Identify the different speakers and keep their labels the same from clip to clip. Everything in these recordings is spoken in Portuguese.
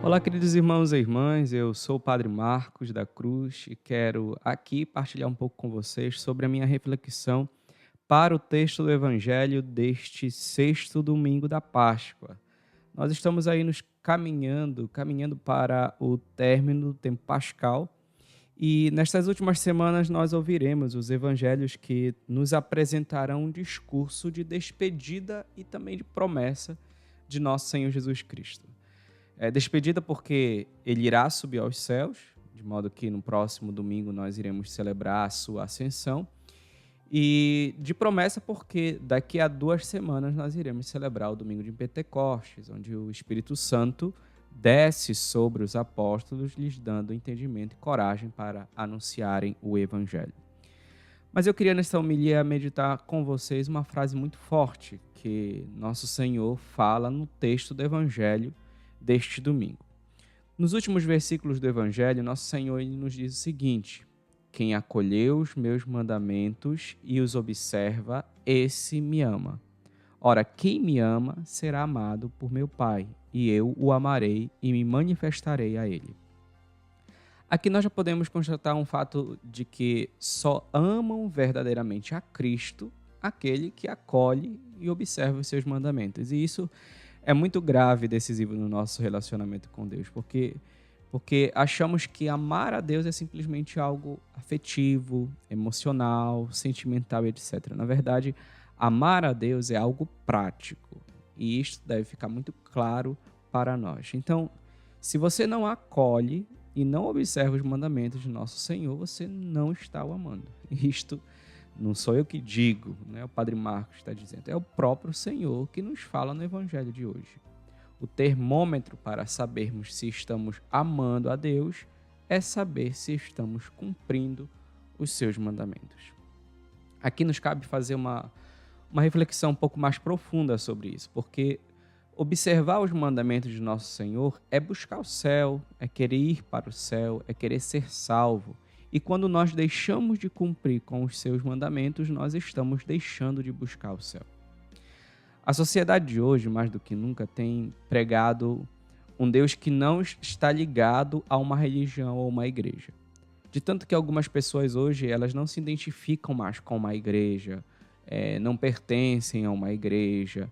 Speaker 1: Olá, queridos irmãos e irmãs, eu sou o Padre Marcos da Cruz e quero aqui partilhar um pouco com vocês sobre a minha reflexão para o texto do Evangelho deste sexto domingo da Páscoa. Nós estamos aí nos caminhando para o término do tempo pascal e nestas últimas semanas nós ouviremos os evangelhos que nos apresentarão um discurso de despedida e também de promessa de nosso Senhor Jesus Cristo. Despedida porque ele irá subir aos céus, de modo que no próximo domingo nós iremos celebrar a sua ascensão. E de promessa porque daqui a 2 semanas nós iremos celebrar o domingo de Pentecostes, onde o Espírito Santo desce sobre os apóstolos, lhes dando entendimento e coragem para anunciarem o Evangelho. Mas eu queria nesta homilia meditar com vocês uma frase muito forte que nosso Senhor fala no texto do Evangelho deste domingo. Nos últimos versículos do Evangelho, nosso Senhor ele nos diz o seguinte: quem acolheu os meus mandamentos e os observa, esse me ama. Ora, quem me ama será amado por meu Pai, e eu o amarei e me manifestarei a ele. Aqui nós já podemos constatar um fato de que só amam verdadeiramente a Cristo aquele que acolhe e observa os seus mandamentos. E isso é muito grave e decisivo no nosso relacionamento com Deus, porque achamos que amar a Deus é simplesmente algo afetivo, emocional, sentimental, etc. Na verdade, amar a Deus é algo prático, e isto deve ficar muito claro para nós. Então, se você não acolhe e não observa os mandamentos de nosso Senhor, você não está o amando. Isto não sou eu que digo, né? O Padre Marcos está dizendo, é o próprio Senhor que nos fala no Evangelho de hoje. O termômetro para sabermos se estamos amando a Deus é saber se estamos cumprindo os seus mandamentos. Aqui nos cabe fazer uma reflexão um pouco mais profunda sobre isso, porque observar os mandamentos de nosso Senhor é buscar o céu, é querer ir para o céu, é querer ser salvo. E quando nós deixamos de cumprir com os seus mandamentos, nós estamos deixando de buscar o céu. A sociedade de hoje, mais do que nunca, tem pregado um Deus que não está ligado a uma religião ou uma igreja. De tanto que algumas pessoas hoje, elas não se identificam mais com uma igreja, não pertencem a uma igreja.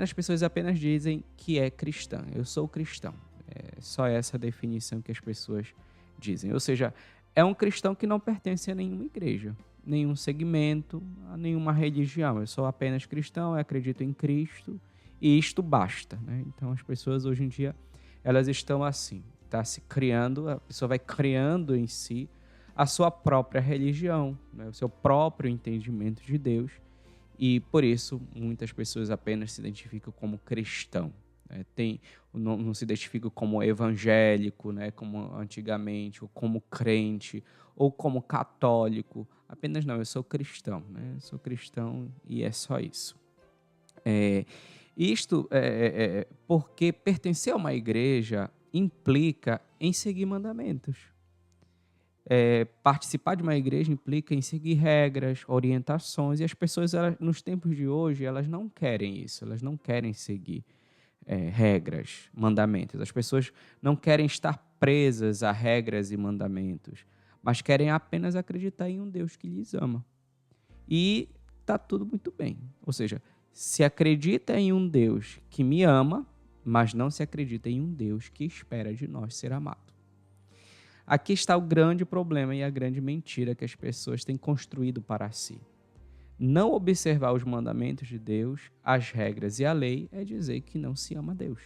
Speaker 1: As pessoas apenas dizem que é cristã. Eu sou cristão. É só essa definição que as pessoas dizem. Ou seja, é um cristão que não pertence a nenhuma igreja, nenhum segmento, a nenhuma religião. Eu sou apenas cristão, eu acredito em Cristo e isto basta, né? Então as pessoas hoje em dia, elas estão assim, se criando, a pessoa vai criando em si a sua própria religião, né? O seu próprio entendimento de Deus, e por isso muitas pessoas apenas se identificam como cristão. Não se identifica como evangélico, né, como antigamente, ou como crente, ou como católico. Apenas não, eu sou cristão, né? Eu sou cristão e é só isso. Isto porque pertencer a uma igreja implica em seguir mandamentos. Participar de uma igreja implica em seguir regras, orientações, e as pessoas, nos tempos de hoje, elas não querem isso, elas não querem seguir regras, mandamentos. As pessoas não querem estar presas a regras e mandamentos, mas querem apenas acreditar em um Deus que lhes ama. E está tudo muito bem. Ou seja, se acredita em um Deus que me ama, mas não se acredita em um Deus que espera de nós ser amado. Aqui está o grande problema e a grande mentira que as pessoas têm construído para si. Não observar os mandamentos de Deus, as regras e a lei é dizer que não se ama a Deus.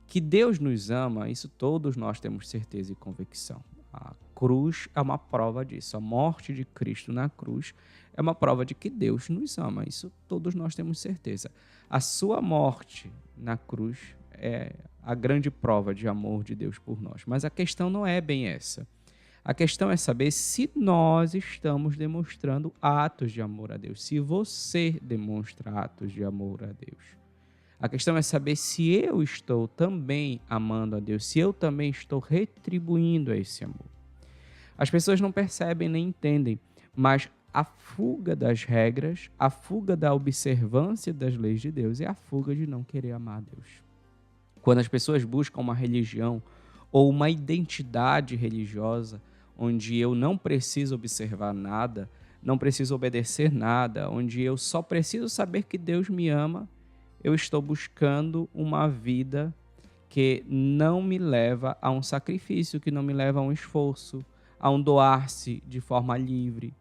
Speaker 1: Que Deus nos ama, isso todos nós temos certeza e convicção. A cruz é uma prova disso. A morte de Cristo na cruz é uma prova de que Deus nos ama. Isso todos nós temos certeza. A sua morte na cruz é a grande prova de amor de Deus por nós. Mas a questão não é bem essa. A questão é saber se nós estamos demonstrando atos de amor a Deus, se você demonstra atos de amor a Deus. A questão é saber se eu estou também amando a Deus, se eu também estou retribuindo a esse amor. As pessoas não percebem nem entendem, mas a fuga das regras, a fuga da observância das leis de Deus é a fuga de não querer amar a Deus. Quando as pessoas buscam uma religião ou uma identidade religiosa, onde eu não preciso observar nada, não preciso obedecer nada, onde eu só preciso saber que Deus me ama, eu estou buscando uma vida que não me leva a um sacrifício, que não me leva a um esforço, a um doar-se de forma livre.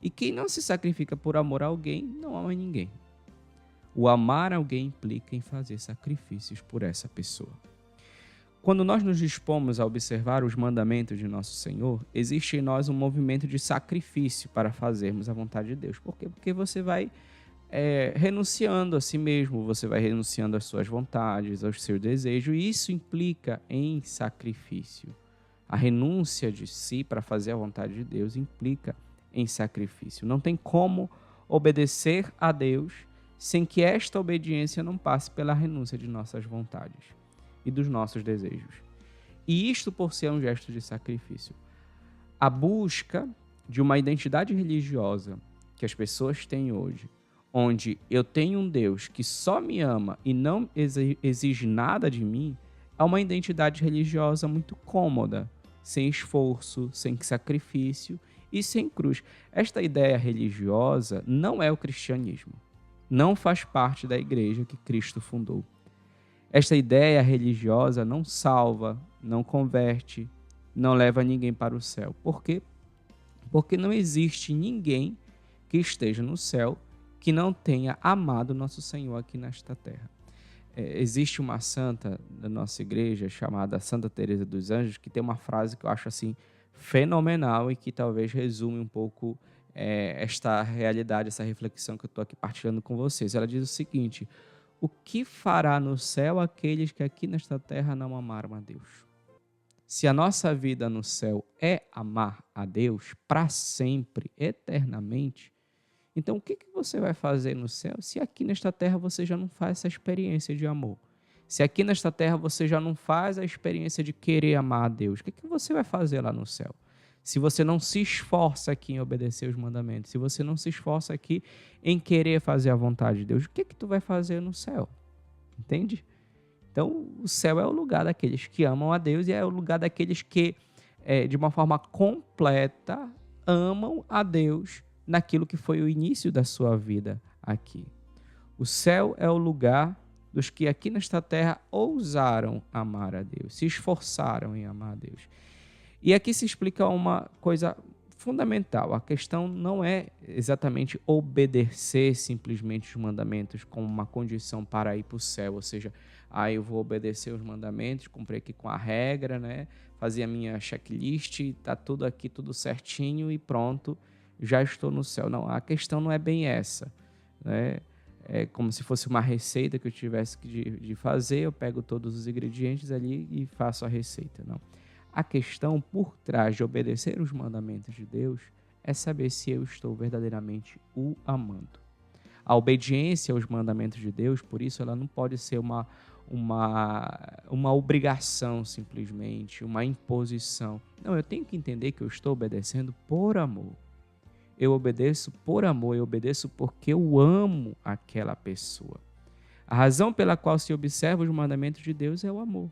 Speaker 1: E quem não se sacrifica por amor a alguém, não ama ninguém. O amar alguém implica em fazer sacrifícios por essa pessoa. Quando nós nos dispomos a observar os mandamentos de nosso Senhor, existe em nós um movimento de sacrifício para fazermos a vontade de Deus. Por quê? Porque você vai renunciando a si mesmo, você vai renunciando às suas vontades, aos seus desejos, e isso implica em sacrifício. A renúncia de si para fazer a vontade de Deus implica em sacrifício. Não tem como obedecer a Deus sem que esta obediência não passe pela renúncia de nossas vontades e dos nossos desejos. E isto por ser um gesto de sacrifício. A busca de uma identidade religiosa que as pessoas têm hoje, onde eu tenho um Deus que só me ama e não exige nada de mim, é uma identidade religiosa muito cômoda, sem esforço, sem sacrifício e sem cruz. Esta ideia religiosa não é o cristianismo. Não faz parte da igreja que Cristo fundou. Esta ideia religiosa não salva, não converte, não leva ninguém para o céu. Por quê? Porque não existe ninguém que esteja no céu que não tenha amado nosso Senhor aqui nesta terra. Existe uma santa da nossa igreja chamada Santa Teresa dos Anjos que tem uma frase que eu acho assim fenomenal e que talvez resume um pouco esta realidade, essa reflexão que eu estou aqui partilhando com vocês. Ela diz o seguinte: o que fará no céu aqueles que aqui nesta terra não amaram a Deus? Se a nossa vida no céu é amar a Deus para sempre, eternamente, então o que você vai fazer no céu se aqui nesta terra você já não faz essa experiência de amor? Se aqui nesta terra você já não faz a experiência de querer amar a Deus, o que você vai fazer lá no céu? Se você não se esforça aqui em obedecer os mandamentos, se você não se esforça aqui em querer fazer a vontade de Deus, o que tu vai fazer no céu? Entende? Então, o céu é o lugar daqueles que amam a Deus e é o lugar daqueles que, de uma forma completa, amam a Deus naquilo que foi o início da sua vida aqui. O céu é o lugar dos que aqui nesta terra ousaram amar a Deus, se esforçaram em amar a Deus. E aqui se explica uma coisa fundamental. A questão não é exatamente obedecer simplesmente os mandamentos como uma condição para ir para o céu, ou seja, eu vou obedecer os mandamentos, cumprir aqui com a regra, né? Fazer a minha checklist, está tudo aqui, tudo certinho e pronto, já estou no céu. Não, a questão não é bem essa, né? É como se fosse uma receita que eu tivesse de fazer, eu pego todos os ingredientes ali e faço a receita, não. A questão por trás de obedecer os mandamentos de Deus é saber se eu estou verdadeiramente o amando. A obediência aos mandamentos de Deus, por isso, ela não pode ser uma obrigação simplesmente, uma imposição. Não, eu tenho que entender que eu estou obedecendo por amor. Eu obedeço por amor, eu obedeço porque eu amo aquela pessoa. A razão pela qual se observa os mandamentos de Deus é o amor.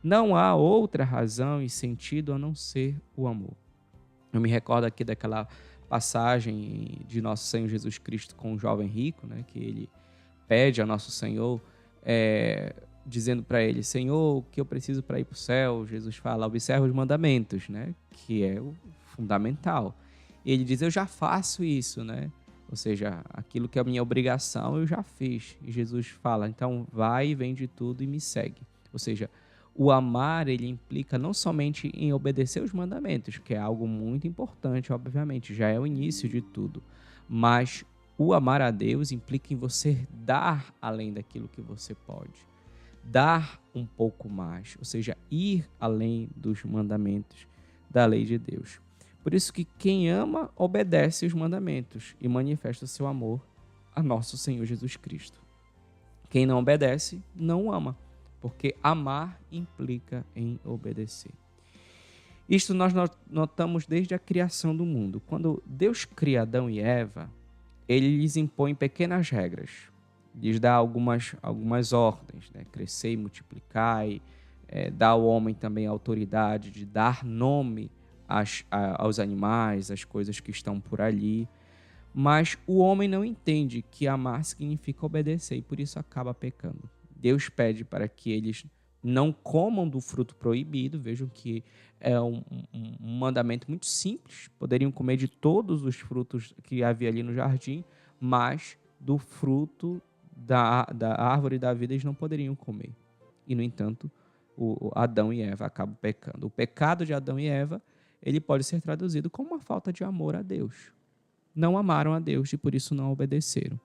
Speaker 1: Não há outra razão e sentido a não ser o amor. Eu me recordo aqui daquela passagem de Nosso Senhor Jesus Cristo com o jovem rico, né, que ele pede a Nosso Senhor, dizendo para ele: Senhor, o que eu preciso para ir para o céu? Jesus fala: observa os mandamentos, né, que é o fundamental. E ele diz: eu já faço isso, né? Ou seja, aquilo que é a minha obrigação eu já fiz. E Jesus fala: então vai e vende tudo e me segue. Ou seja, o amar, ele implica não somente em obedecer os mandamentos, que é algo muito importante, obviamente, já é o início de tudo, mas o amar a Deus implica em você dar além daquilo que você pode, dar um pouco mais, ou seja, ir além dos mandamentos da lei de Deus. Por isso que quem ama, obedece os mandamentos e manifesta seu amor a nosso Senhor Jesus Cristo. Quem não obedece, não ama. Porque amar implica em obedecer. Isto nós notamos desde a criação do mundo. Quando Deus cria Adão e Eva, ele lhes impõe pequenas regras. lhes dá algumas ordens, né? Crescer e multiplicar, dá ao homem também a autoridade de dar nome aos animais, às coisas que estão por ali. Mas o homem não entende que amar significa obedecer e por isso acaba pecando. Deus pede para que eles não comam do fruto proibido. Vejam que é um mandamento muito simples. Poderiam comer de todos os frutos que havia ali no jardim, mas do fruto da árvore da vida eles não poderiam comer. E, no entanto, Adão e Eva acabam pecando. O pecado de Adão e Eva, ele pode ser traduzido como uma falta de amor a Deus. Não amaram a Deus e por isso não obedeceram.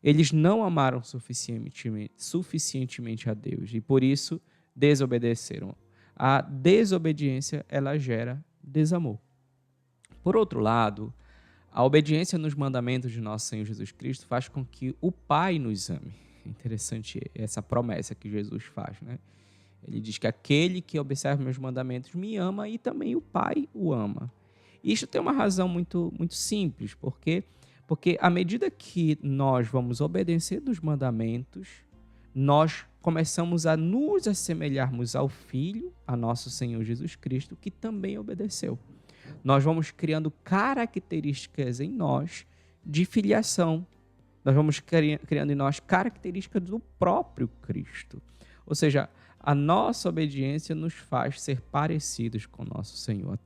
Speaker 1: Eles não amaram suficientemente a Deus e por isso desobedeceram. A desobediência, ela gera desamor. Por outro lado, a obediência nos mandamentos de nosso Senhor Jesus Cristo faz com que o Pai nos ame. É interessante essa promessa que Jesus faz, né? Ele diz que aquele que observa meus mandamentos me ama e também o Pai o ama. Isso tem uma razão muito, muito simples, porque à medida que nós vamos obedecer dos mandamentos, nós começamos a nos assemelharmos ao Filho, a nosso Senhor Jesus Cristo, que também obedeceu. Nós vamos criando características em nós de filiação. Nós vamos criando em nós características do próprio Cristo. Ou seja, a nossa obediência nos faz ser parecidos com o nosso Senhor,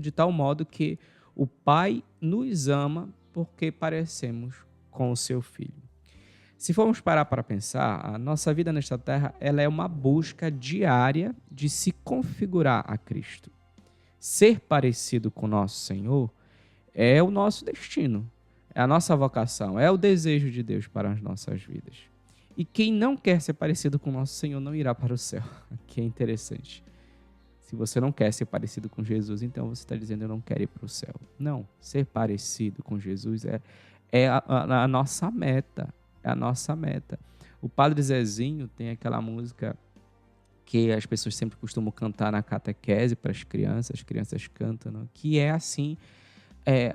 Speaker 1: de tal modo que o Pai nos ama porque parecemos com o seu Filho. Se formos parar para pensar, a nossa vida nesta terra ela é uma busca diária de se configurar a Cristo. Ser parecido com o nosso Senhor é o nosso destino, é a nossa vocação, é o desejo de Deus para as nossas vidas. E quem não quer ser parecido com o nosso Senhor não irá para o céu. Aqui é interessante. Se você não quer ser parecido com Jesus, então você está dizendo eu não quero ir para o céu. Não, ser parecido com Jesus é a nossa meta. É a nossa meta. O Padre Zezinho tem aquela música que as pessoas sempre costumam cantar na catequese para as crianças cantam, não? Que é assim,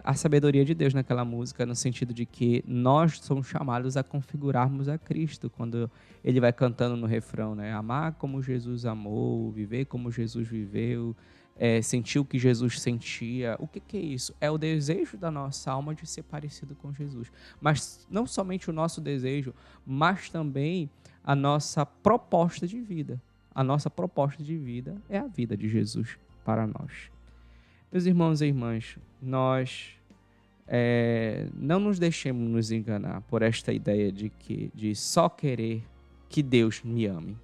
Speaker 1: a sabedoria de Deus naquela música, no sentido de que nós somos chamados a configurarmos a Cristo, quando ele vai cantando no refrão, né? Amar como Jesus amou, viver como Jesus viveu, sentir o que Jesus sentia. O que é isso? É o desejo da nossa alma de ser parecido com Jesus. Mas não somente o nosso desejo, mas também a nossa proposta de vida. A nossa proposta de vida é a vida de Jesus para nós. Meus irmãos e irmãs, nós não nos deixemos nos enganar por esta ideia de só querer que Deus me ame,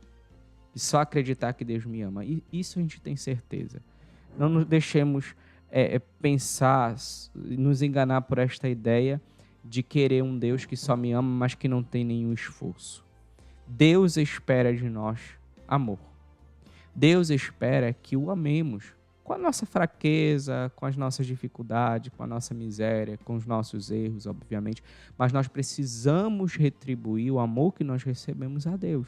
Speaker 1: de só acreditar que Deus me ama. E isso a gente tem certeza. Não nos deixemos pensar, nos enganar por esta ideia de querer um Deus que só me ama, mas que não tem nenhum esforço. Deus espera de nós amor. Deus espera que o amemos com a nossa fraqueza, com as nossas dificuldades, com a nossa miséria, com os nossos erros, obviamente, mas nós precisamos retribuir o amor que nós recebemos a Deus.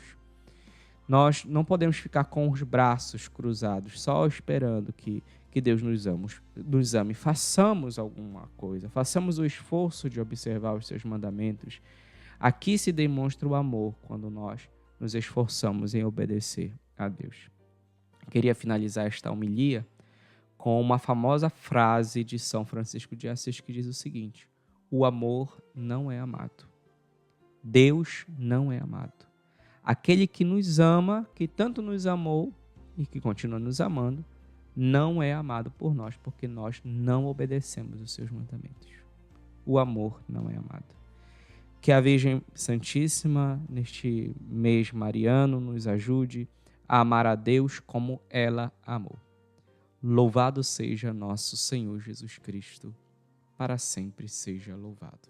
Speaker 1: Nós não podemos ficar com os braços cruzados, só esperando que Deus nos ame. Façamos alguma coisa, façamos o esforço de observar os seus mandamentos. Aqui se demonstra o amor quando nós nos esforçamos em obedecer a Deus. Queria finalizar esta homilia com uma famosa frase de São Francisco de Assis que diz o seguinte: o amor não é amado. Deus não é amado. Aquele que nos ama, que tanto nos amou e que continua nos amando, não é amado por nós, porque nós não obedecemos os seus mandamentos. O amor não é amado. Que a Virgem Santíssima, neste mês mariano, nos ajude a amar a Deus como ela amou. Louvado seja nosso Senhor Jesus Cristo, para sempre seja louvado.